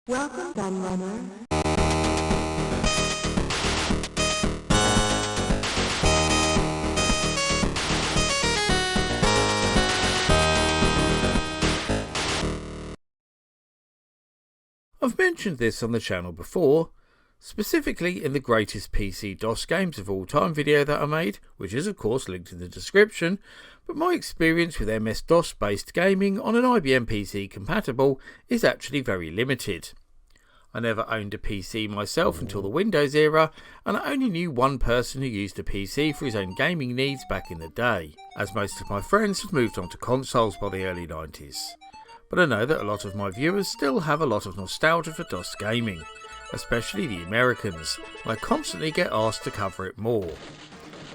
Welcome, gun runner. I've mentioned this on the channel before, specifically in the greatest PC DOS games of all time video that I made, which is of course linked in the description, but my experience with MS-DOS based gaming on an IBM PC compatible is actually very limited. I never owned a PC myself until the Windows era, and I only knew one person who used a PC for his own gaming needs back in the day, as most of my friends had moved on to consoles by the early 90s. But I know that a lot of my viewers still have a lot of nostalgia for DOS gaming, especially the Americans, and I constantly get asked to cover it more.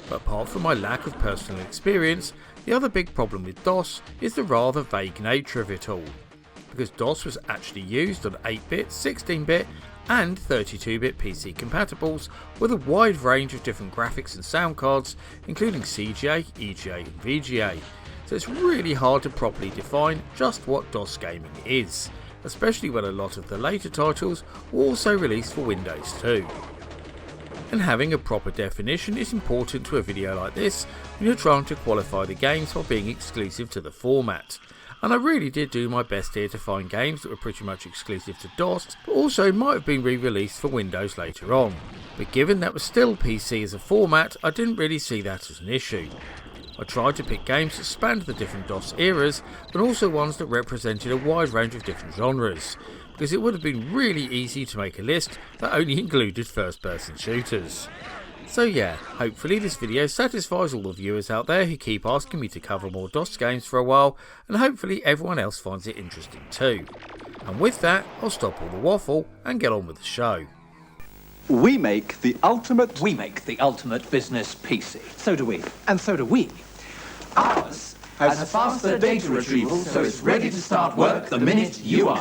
But apart from my lack of personal experience, the other big problem with DOS is the rather vague nature of it all. Because DOS was actually used on 8-bit, 16-bit and 32-bit PC compatibles with a wide range of different graphics and sound cards, including CGA, EGA and VGA. So it's really hard to properly define just what DOS gaming is, especially when a lot of the later titles were also released for Windows too. And having a proper definition is important to a video like this when you're trying to qualify the games while being exclusive to the format. And I really did do my best here to find games that were pretty much exclusive to DOS, but also might have been re-released for Windows later on. But given that was still PC as a format, I didn't really see that as an issue. I tried to pick games that spanned the different DOS eras, but also ones that represented a wide range of different genres, because it would have been really easy to make a list that only included first-person shooters. So yeah, hopefully this video satisfies all the viewers out there who keep asking me to cover more DOS games for a while, and hopefully everyone else finds it interesting too. And with that, I'll stop all the waffle and get on with the show. We make the ultimate business PC. So do we. And so do we. Ours has a faster data retrieval, so it's ready to start work the minute you are.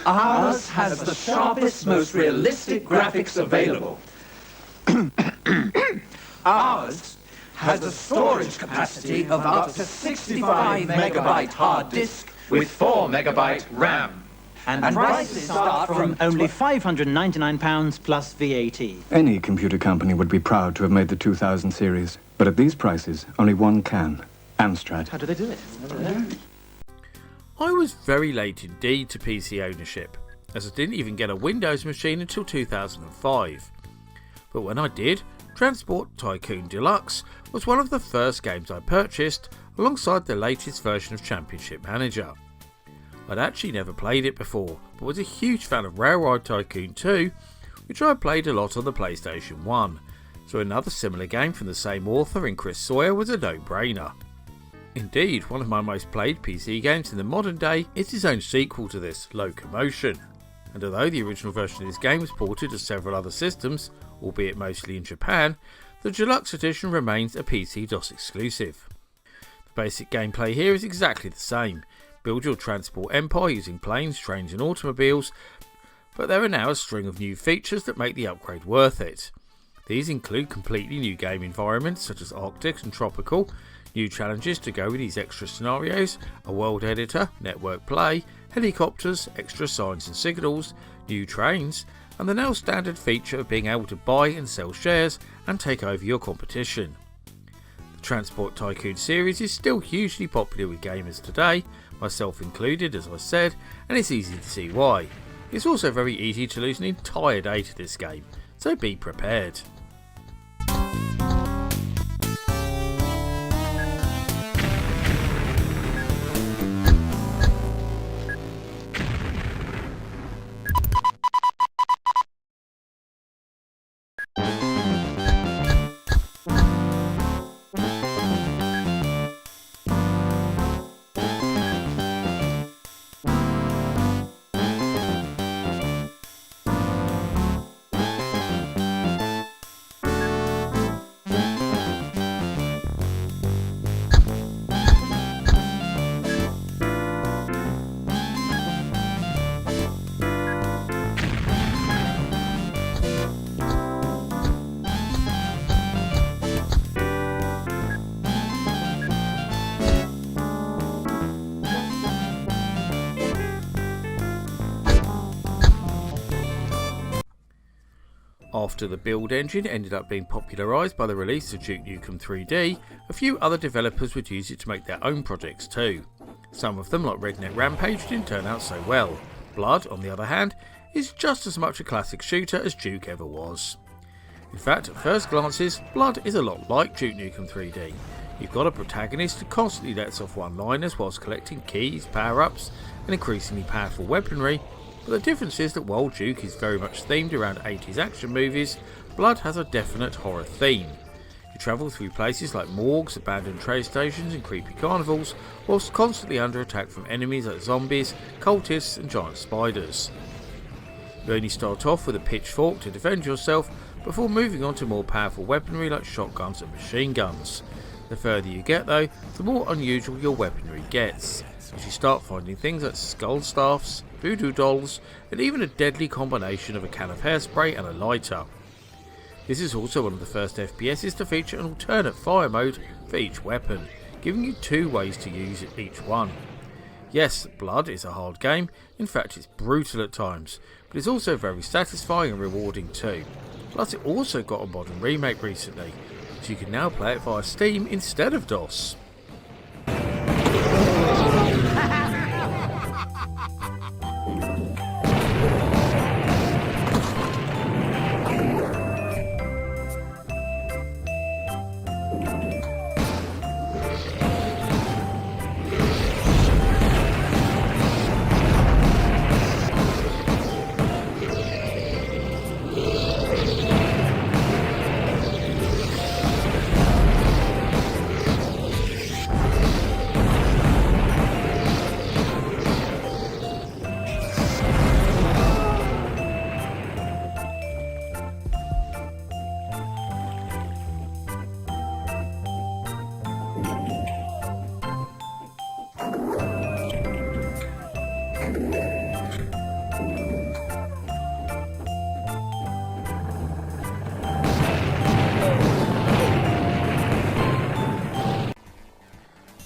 Ours has the sharpest, most realistic graphics available. Ours has a storage capacity of up to 65 megabyte hard disk with 4 megabyte RAM. And prices start from only £599 plus VAT. Any computer company would be proud to have made the 2000 series, but at these prices, only one can. Amstrad. How do they do it? I was very late indeed to PC ownership, as I didn't even get a Windows machine until 2005. But when I did, Transport Tycoon Deluxe was one of the first games I purchased alongside the latest version of Championship Manager. I'd actually never played it before, but was a huge fan of Railroad Tycoon 2, which I played a lot on the PlayStation 1, so another similar game from the same author in Chris Sawyer was a no-brainer. Indeed, one of my most played PC games in the modern day is his own sequel to this, Locomotion. And although the original version of this game was ported to several other systems, albeit mostly in Japan, the Deluxe edition remains a PC DOS exclusive. The basic gameplay here is exactly the same. Build your transport empire using planes, trains and automobiles, but there are now a string of new features that make the upgrade worth it. These include completely new game environments such as Arctic and Tropical, new challenges to go with these extra scenarios, a world editor, network play, helicopters, extra signs and signals, new trains, and the now standard feature of being able to buy and sell shares and take over your competition. The Transport Tycoon series is still hugely popular with gamers today, myself included as I said, and it's easy to see why. It's also very easy to lose an entire day to this game, so be prepared. After the build engine ended up being popularised by the release of Duke Nukem 3D, a few other developers would use it to make their own projects too. Some of them, like Redneck Rampage, didn't turn out so well. Blood, on the other hand, is just as much a classic shooter as Duke ever was. In fact, at first glances, Blood is a lot like Duke Nukem 3D. You've got a protagonist who constantly lets off one-liners whilst collecting keys, power-ups and increasingly powerful weaponry, but the difference is that while Duke is very much themed around 80s action movies, Blood has a definite horror theme. You travel through places like morgues, abandoned train stations and creepy carnivals, whilst constantly under attack from enemies like zombies, cultists and giant spiders. You only start off with a pitchfork to defend yourself before moving on to more powerful weaponry like shotguns and machine guns. The further you get though, the more unusual your weaponry gets, as you start finding things like skull staffs, voodoo dolls and even a deadly combination of a can of hairspray and a lighter. This is also one of the first FPSs to feature an alternate fire mode for each weapon, giving you 2 ways to use each one. Yes, Blood is a hard game, in fact it's brutal at times, but it's also very satisfying and rewarding too. Plus it also got a modern remake recently, so you can now play it via Steam instead of DOS.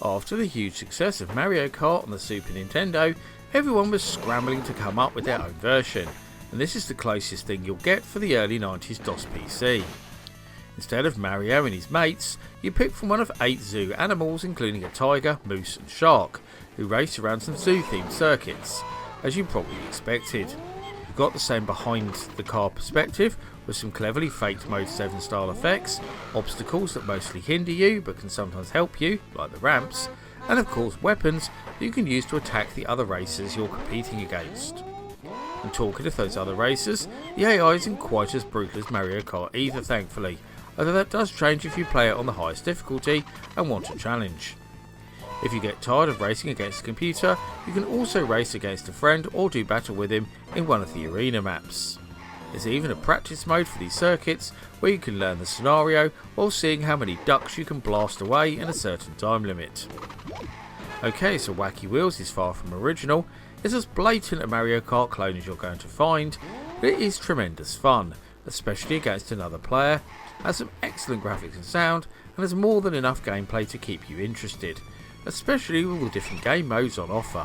After the huge success of Mario Kart on the Super Nintendo, everyone was scrambling to come up with their own version, and this is the closest thing you'll get for the early 90s DOS PC. Instead of Mario and his mates, you pick from one of 8 zoo animals including a tiger, moose and shark, who race around some zoo themed circuits, as you probably expected. You've got the same behind the car perspective with some cleverly faked Mode 7 style effects, obstacles that mostly hinder you but can sometimes help you, like the ramps, and of course weapons that you can use to attack the other racers you're competing against. And talking of those other racers, the AI isn't quite as brutal as Mario Kart either thankfully, although that does change if you play it on the highest difficulty and want a challenge. If you get tired of racing against a computer, you can also race against a friend or do battle with him in one of the arena maps. There's even a practice mode for these circuits where you can learn the scenario while seeing how many ducks you can blast away in a certain time limit. Okay, so Wacky Wheels is far from original, it's as blatant a Mario Kart clone as you're going to find, but it is tremendous fun, especially against another player, has some excellent graphics and sound, and has more than enough gameplay to keep you interested, especially with all the different game modes on offer.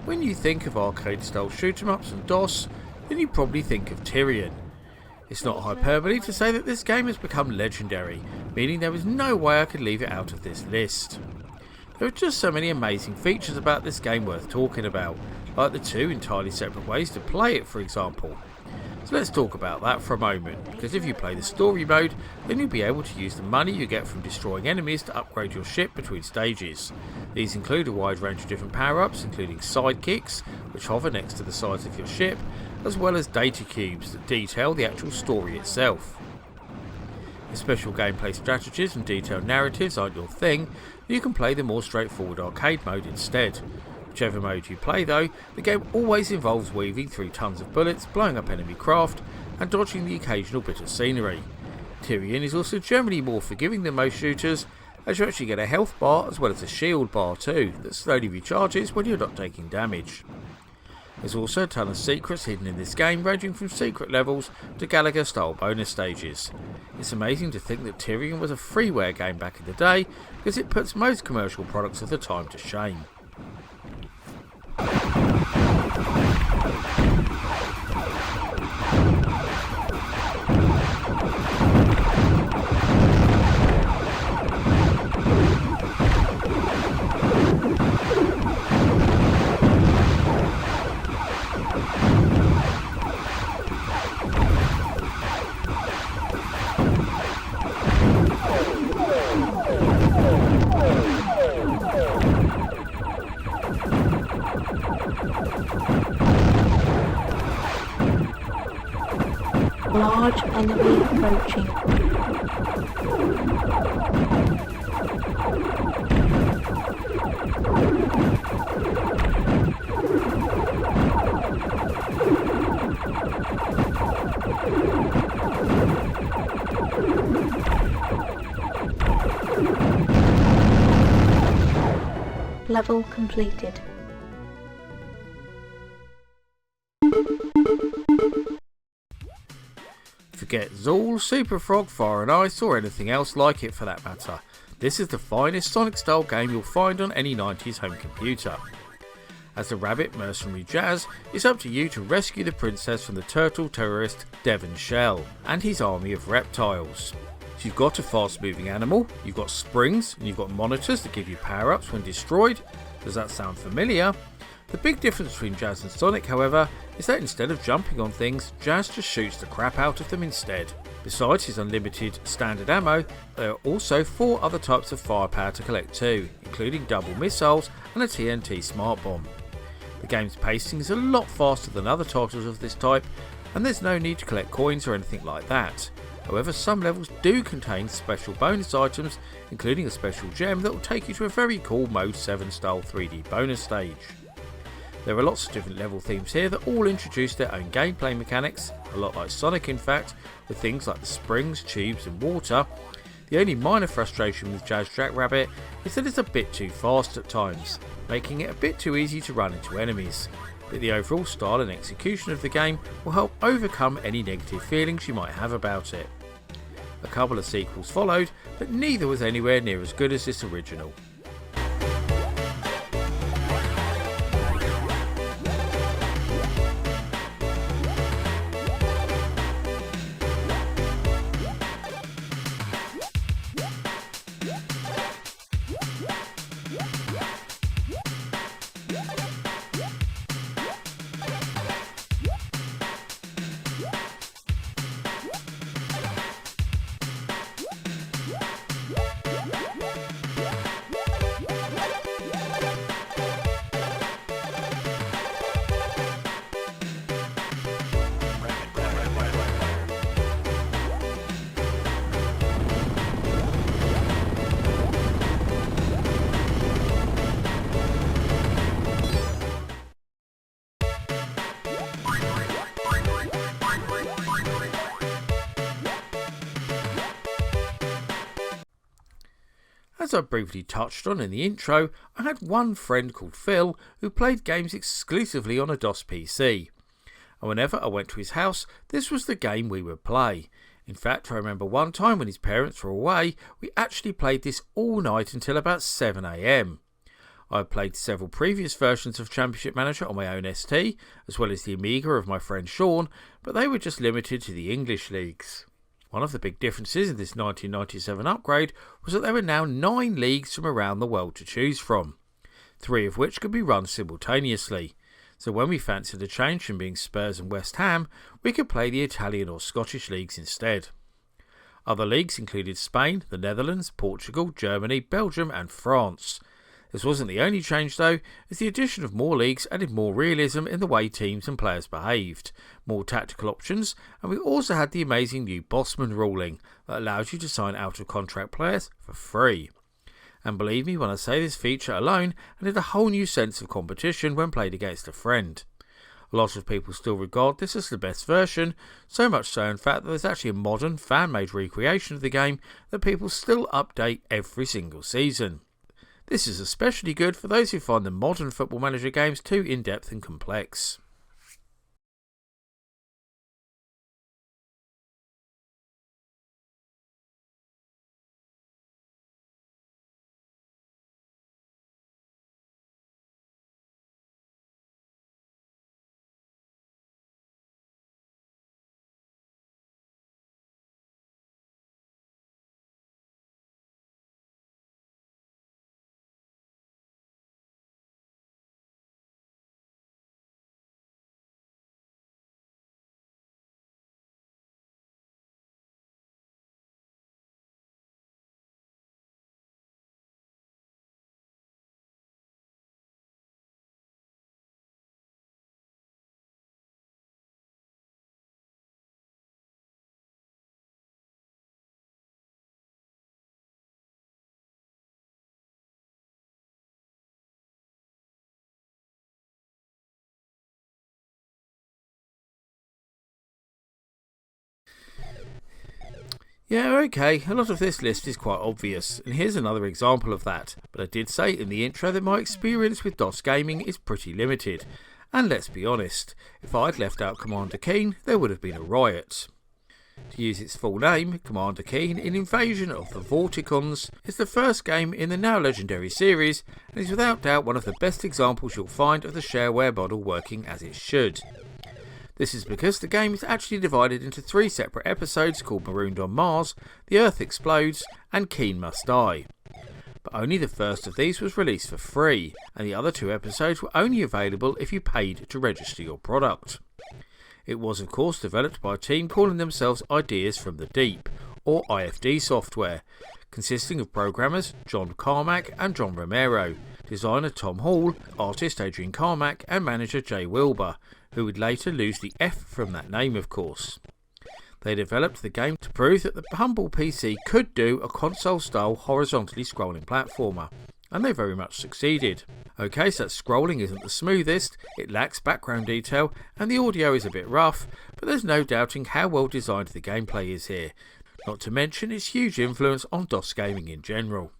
When you think of arcade style shoot 'em ups and DOS, then you probably think of Tyrian. It's not hyperbole to say that this game has become legendary, meaning there is no way I could leave it out of this list. There are just so many amazing features about this game worth talking about, like the two entirely separate ways to play it, for example. So let's talk about that for a moment, because if you play the story mode, then you'll be able to use the money you get from destroying enemies to upgrade your ship between stages. These include a wide range of different power-ups, including sidekicks, which hover next to the sides of your ship, as well as data cubes that detail the actual story itself. If special gameplay strategies and detailed narratives aren't your thing, you can play the more straightforward arcade mode instead. Whichever mode you play though, the game always involves weaving through tons of bullets, blowing up enemy craft, and dodging the occasional bit of scenery. Tyrian is also generally more forgiving than most shooters, as you actually get a health bar as well as a shield bar too, that slowly recharges when you're not taking damage. There's also a ton of secrets hidden in this game, ranging from secret levels to Gallagher style bonus stages. It's amazing to think that Tyrian was a freeware game back in the day, because it puts most commercial products of the time to shame. Large enemy approaching. Level completed. Forget Zool, Super Frog, Fire and Ice, or anything else like it for that matter. This is the finest Sonic style game you'll find on any 90s home computer. As the rabbit mercenary Jazz, it's up to you to rescue the princess from the turtle terrorist Devon Shell and his army of reptiles. So you've got a fast moving animal, you've got springs, and you've got monitors that give you power ups when destroyed. Does that sound familiar? The big difference between Jazz and Sonic, however, is that instead of jumping on things, Jazz just shoots the crap out of them instead. Besides his unlimited standard ammo, there are also 4 other types of firepower to collect too, including double missiles and a TNT smart bomb. The game's pacing is a lot faster than other titles of this type, and there's no need to collect coins or anything like that. However, some levels do contain special bonus items, including a special gem that will take you to a very cool Mode 7 style 3D bonus stage. There are lots of different level themes here that all introduce their own gameplay mechanics, a lot like Sonic in fact, with things like the springs, tubes and water. The only minor frustration with Jazz Jackrabbit is that it's a bit too fast at times, making it a bit too easy to run into enemies, but the overall style and execution of the game will help overcome any negative feelings you might have about it. A couple of sequels followed, but neither was anywhere near as good as this original. As I briefly touched on in the intro, I had one friend called Phil who played games exclusively on a DOS PC. And whenever I went to his house, this was the game we would play. In fact, I remember one time when his parents were away, we actually played this all night until about 7 AM. I had played several previous versions of Championship Manager on my own ST, as well as the Amiga of my friend Sean, but they were just limited to the English leagues. One of the big differences in this 1997 upgrade was that there were now 9 leagues from around the world to choose from, 3 of which could be run simultaneously. So when we fancied a change from being Spurs and West Ham, we could play the Italian or Scottish leagues instead. Other leagues included Spain, the Netherlands, Portugal, Germany, Belgium and France. This wasn't the only change though, as the addition of more leagues added more realism in the way teams and players behaved, more tactical options, and we also had the amazing new Bossman ruling that allows you to sign out-of-contract players for free. And believe me when I say this feature alone added a whole new sense of competition when played against a friend. A lot of people still regard this as the best version, so much so in fact that there's actually a modern fan-made recreation of the game that people still update every single season. This is especially good for those who find the modern Football Manager games too in-depth and complex. Yeah, okay, a lot of this list is quite obvious, and here's another example of that, but I did say in the intro that my experience with DOS gaming is pretty limited, and let's be honest, if I'd left out Commander Keen, there would have been a riot. To use its full name, Commander Keen in Invasion of the Vorticons is the first game in the now legendary series, and is without doubt one of the best examples you'll find of the shareware model working as it should. This is because the game is actually divided into 3 separate episodes called Marooned on Mars, The Earth Explodes and Keen Must Die. But only the first of these was released for free, and the other 2 episodes were only available if you paid to register your product. It was of course developed by a team calling themselves Ideas from the Deep, or IFD Software, consisting of programmers John Carmack and John Romero, designer Tom Hall, artist Adrian Carmack and manager Jay Wilbur, who would later lose the F from that name of course. They developed the game to prove that the humble PC could do a console-style horizontally scrolling platformer, and they very much succeeded. Okay, so that scrolling isn't the smoothest, it lacks background detail, and the audio is a bit rough, but there's no doubting how well designed the gameplay is here, not to mention its huge influence on DOS gaming in general.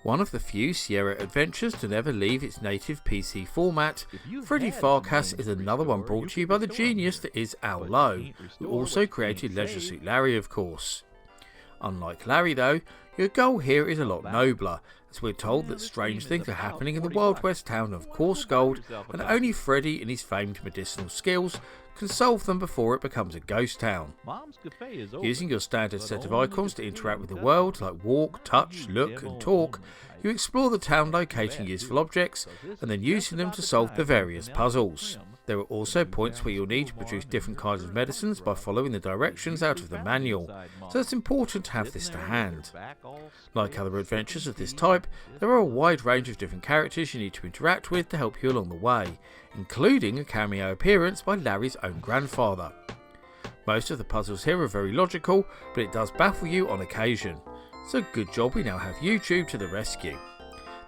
One of the few Sierra adventures to never leave its native PC format, Freddy Pharkas is another one brought to you by the genius that is Al Lowe, who also created Leisure Suit Larry of course. Unlike Larry though, your goal here is a lot nobler, as we're told that strange things are happening in the Wild West town of Coarse Gold, and only Freddy and his famed medicinal skills can solve them before it becomes a ghost town. Using your standard set of icons to interact with the world, like walk, touch, look and talk, you explore the town locating useful objects and then using them to solve the various puzzles. There are also points where you'll need to produce different kinds of medicines by following the directions out of the manual, so it's important to have this to hand. Like other adventures of this type, there are a wide range of different characters you need to interact with to help you along the way, including a cameo appearance by Larry's own grandfather. Most of the puzzles here are very logical, but it does baffle you on occasion, so good job we now have YouTube to the rescue.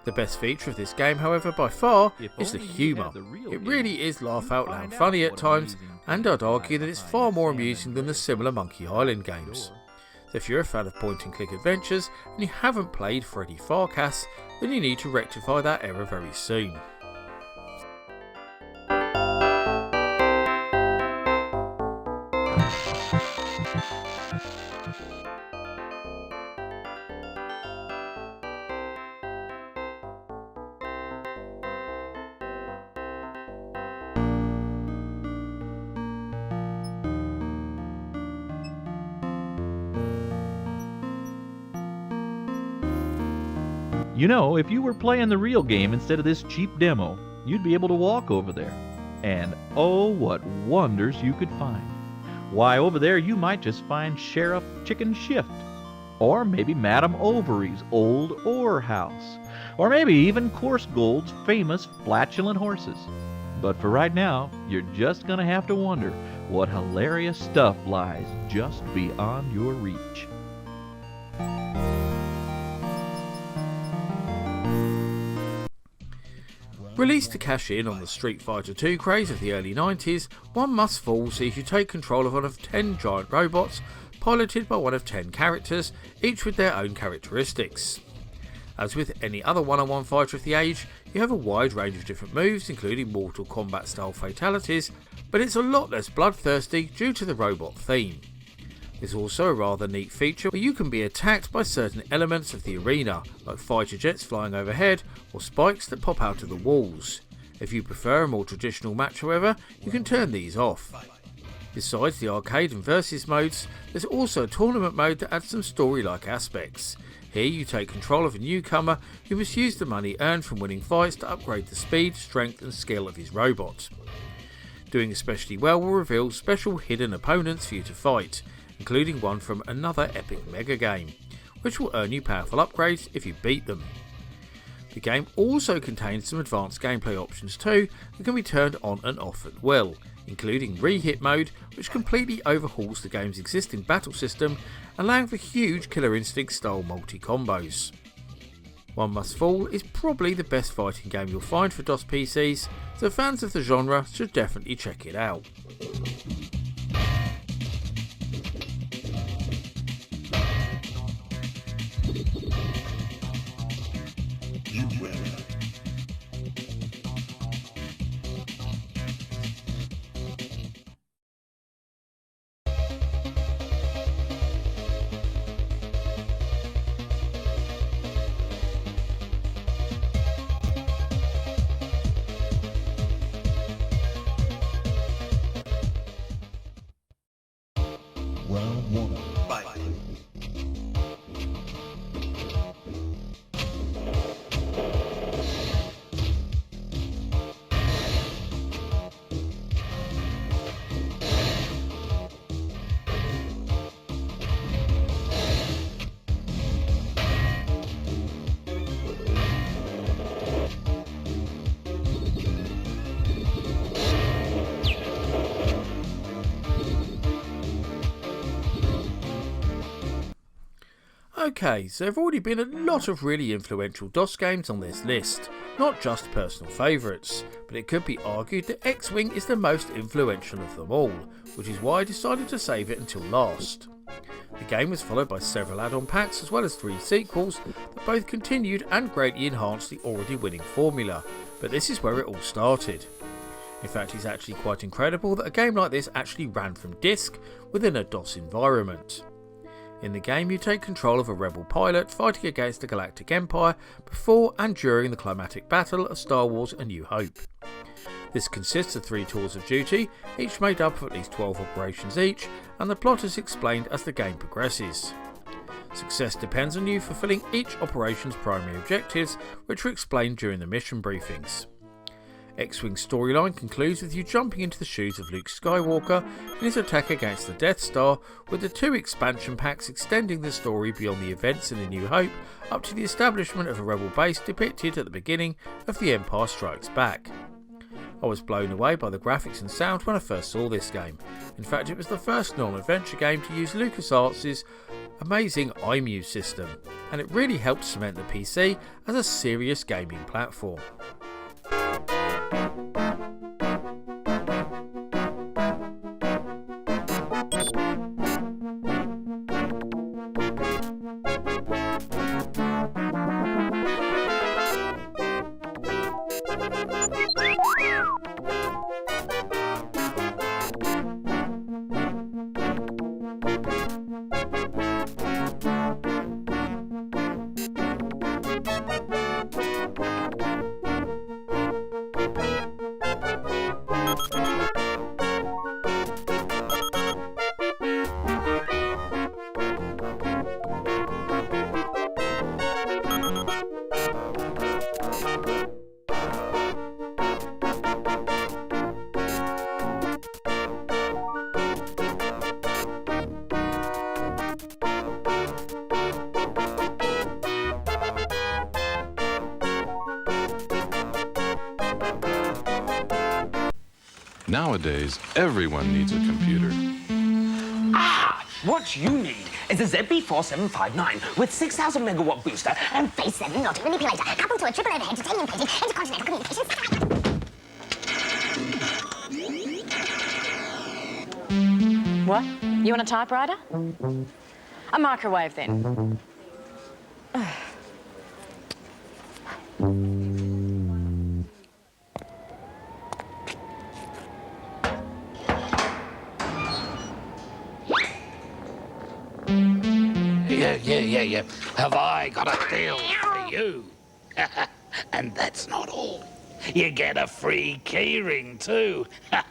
The best feature of this game, however, by far, is the humour. It really is laugh out loud funny at times, and I'd argue that it's far more amusing than the similar Monkey Island games. So if you're a fan of point and click adventures and you haven't played Freddy Pharkas, then you need to rectify that error very soon. You know, if you were playing the real game instead of this cheap demo, you'd be able to walk over there. And oh, what wonders you could find. Why, over there you might just find Sheriff Chicken Shift. Or maybe Madame Overy's old ore house. Or maybe even Coarse Gold's famous flatulent horses. But for right now, you're just gonna have to wonder what hilarious stuff lies just beyond your reach. Released to cash in on the Street Fighter II craze of the early 90s, One Must Fall sees you take control of one of 10 giant robots, piloted by one of 10 characters, each with their own characteristics. As with any other one-on-one fighter of the age, you have a wide range of different moves, including Mortal Kombat style fatalities, but it's a lot less bloodthirsty due to the robot theme. There's also a rather neat feature where you can be attacked by certain elements of the arena, like fighter jets flying overhead or spikes that pop out of the walls. If you prefer a more traditional match, however, you can turn these off. Besides the arcade and versus modes, there's also a tournament mode that adds some story-like aspects. Here you take control of a newcomer who must use the money earned from winning fights to upgrade the speed, strength and skill of his robot. Doing especially well will reveal special hidden opponents for you to fight, including one from another epic mega game, which will earn you powerful upgrades if you beat them. The game also contains some advanced gameplay options too that can be turned on and off at will, including re-hit mode, which completely overhauls the game's existing battle system, allowing for huge Killer Instinct style multi-combos. One Must Fall is probably the best fighting game you'll find for DOS PCs, so fans of the genre should definitely check it out. Round one. Fight. Okay, so there have already been a lot of really influential DOS games on this list, not just personal favourites, but it could be argued that X-Wing is the most influential of them all, which is why I decided to save it until last. The game was followed by several add-on packs as well as 3 sequels that both continued and greatly enhanced the already winning formula, but this is where it all started. In fact, it's actually quite incredible that a game like this actually ran from disk within a DOS environment. In the game, you take control of a rebel pilot fighting against the Galactic Empire before and during the climactic battle of Star Wars A New Hope. This consists of 3 tours of duty, each made up of at least 12 operations each, and the plot is explained as the game progresses. Success depends on you fulfilling each operation's primary objectives, which are explained during the mission briefings. X-Wing's storyline concludes with you jumping into the shoes of Luke Skywalker in his attack against the Death Star, with the 2 expansion packs extending the story beyond the events in A New Hope up to the establishment of a rebel base depicted at the beginning of The Empire Strikes Back. I was blown away by the graphics and sound when I first saw this game. In fact, it was the first non-adventure game to use LucasArts' amazing iMuse system, and it really helped cement the PC as a serious gaming platform. Nowadays, everyone needs a computer. What you need is a ZB4759 with 6,000 megawatt booster and phase 7 logic manipulator coupled to a triple overhead titanium plated intercontinental communications satellite. What? You want a typewriter? A microwave then. Yeah. Have I got a deal for you? And that's not all. You get a free keyring too. At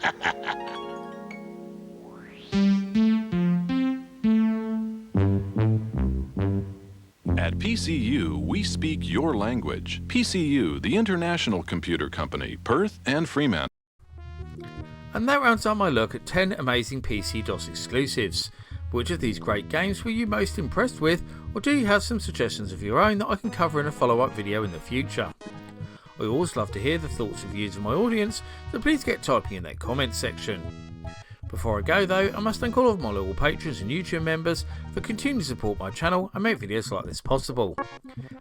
PCU, we speak your language. PCU, the international computer company, Perth and Fremantle. And that rounds up my look at 10 amazing PC-DOS exclusives. Which of these great games were you most impressed with, or do you have some suggestions of your own that I can cover in a follow-up video in the future? I always love to hear the thoughts and views of my audience, so please get typing in that comments section. Before I go though, I must thank all of my loyal patrons and YouTube members for continuing to support my channel and make videos like this possible.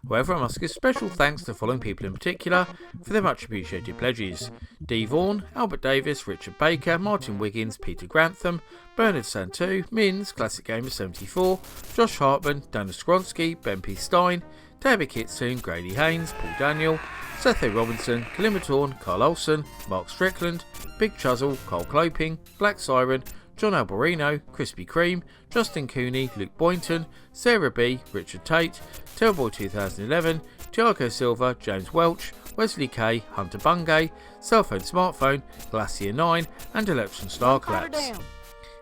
However, I must give special thanks to the following people in particular for their much appreciated pledges: D. Vaughan, Albert Davis, Richard Baker, Martin Wiggins, Peter Grantham, Bernard Santu, Mins, Classic Gamer 74, Josh Hartman, Dana Skronsky, Ben P. Stein, David Kitsune, Grady Haynes, Paul Daniel, Seth A. Robinson, Kalimatorn, Carl Olsen, Mark Strickland, Big Chuzzle, Cole Cloping, Black Siren, John Alborino, Krispy Kreme, Justin Cooney, Luke Boynton, Sarah B, Richard Tate, Tailboy 2011, Tiago Silva, James Welch, Wesley K, Hunter Bungay, Cellphone Smartphone, Glacier 9 and Election Star Collapse.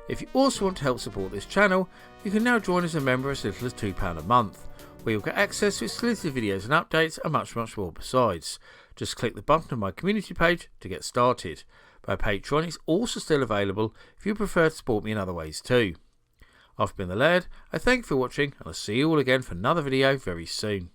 If you also want to help support this channel, you can now join as a member as little as £2 a month, where you'll get access to exclusive videos and updates and much more besides. Just click the button on my community page to get started. My Patreon is also still available if you prefer to support me in other ways too. I've been the Laird, I thank you for watching and I'll see you all again for another video very soon.